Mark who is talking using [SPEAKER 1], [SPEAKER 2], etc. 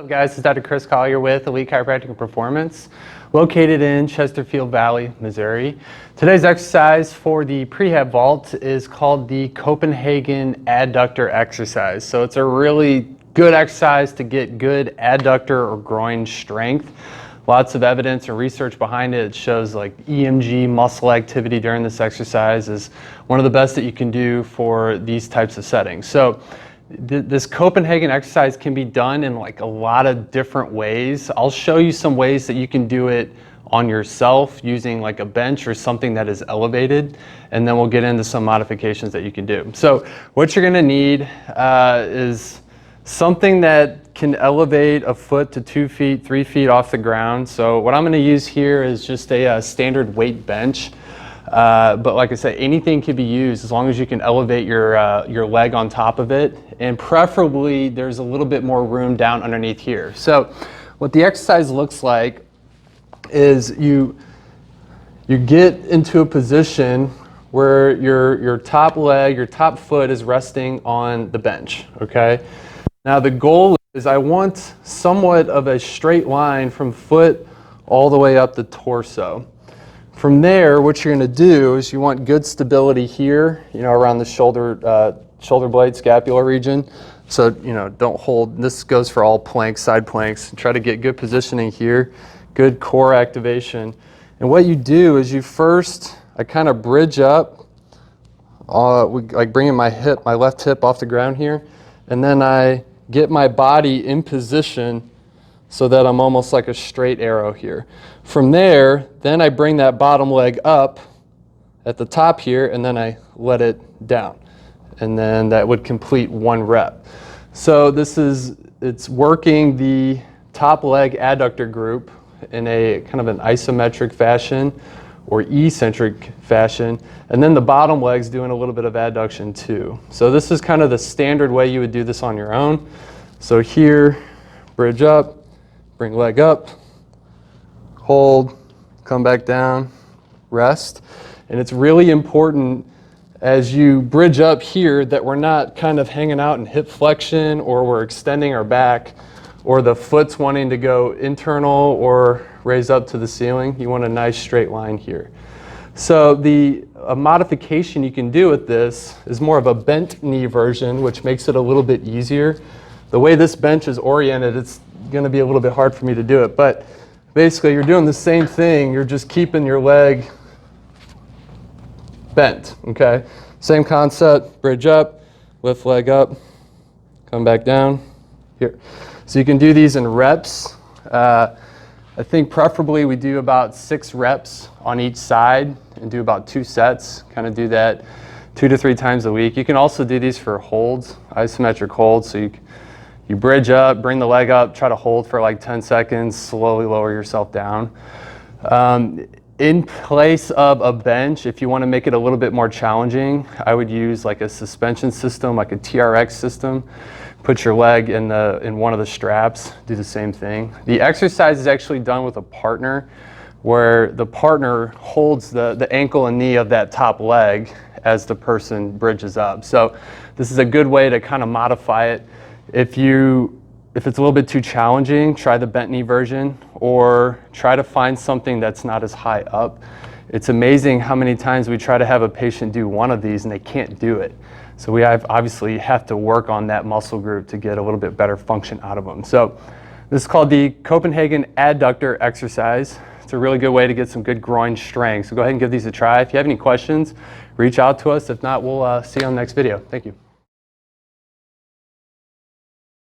[SPEAKER 1] What's up guys, this is Dr. Chris Collier with Elite Chiropractic and Performance, located in Chesterfield Valley, Missouri. Today's exercise for the prehab vault is called the Copenhagen Adductor exercise. So it's a really good exercise to get good adductor or groin strength. Lots of evidence and research behind it. It shows like EMG muscle activity during this exercise is one of the best that you can do for these types of settings. So this Copenhagen exercise can be done in like a lot of different ways. I'll show you some ways that you can do it on yourself using like a bench or something that is elevated, and then we'll get into some modifications that you can do. So what you're gonna need is something that can elevate a foot to 2 feet, 3 feet off the ground. So what I'm gonna use here is just a standard weight bench. But like I said, anything can be used as long as you can elevate your leg on top of it, and preferably there's a little bit more room down underneath here. So what the exercise looks like is you get into a position where your top leg, your top foot is resting on the bench, okay? Now the goal is I want somewhat of a straight line from foot all the way up the torso. From there, what you're going to do is you want good stability here, around the shoulder blade, scapular region. So, don't hold, this goes for all planks, side planks. Try to get good positioning here, good core activation. And what you do is I kind of bridge up, like bringing my left hip off the ground here, and then I get my body in position so that I'm almost like a straight arrow here. From there, then I bring that bottom leg up at the top here, and then I let it down. And then that would complete one rep. So it's working the top leg adductor group in a kind of an isometric fashion or eccentric fashion, and then the bottom leg's doing a little bit of adduction too. So this is kind of the standard way you would do this on your own. So here, bridge up, bring leg up, hold, come back down, rest. And it's really important as you bridge up here that we're not kind of hanging out in hip flexion, or we're extending our back, or the foot's wanting to go internal or raise up to the ceiling. You want a nice straight line here. So a modification you can do with this is more of a bent knee version, which makes it a little bit easier. The way this bench is oriented, it's going to be a little bit hard for me to do it, but basically you're doing the same thing. You're just keeping your leg bent, okay? Same concept, bridge up, lift leg up, come back down, here. So you can do these in reps. I think preferably we do about 6 reps on each side and do about 2 sets, kind of do that 2 to 3 times a week. You can also do these for holds, isometric holds. So you bridge up, bring the leg up, try to hold for like 10 seconds, slowly lower yourself down. In place of a bench, if you want to make it a little bit more challenging, I would use like a suspension system, like a TRX system. Put your leg in one of the straps, do the same thing. The exercise is actually done with a partner, where the partner holds the ankle and knee of that top leg as the person bridges up. So this is a good way to kind of modify it. If it's a little bit too challenging, try the bent knee version, or try to find something that's not as high up. It's amazing how many times we try to have a patient do one of these and they can't do it. So we obviously have to work on that muscle group to get a little bit better function out of them. So this is called the Copenhagen Adductor exercise. It's a really good way to get some good groin strength. So go ahead and give these a try. If you have any questions, reach out to us. If not, we'll see you on the next video. Thank you.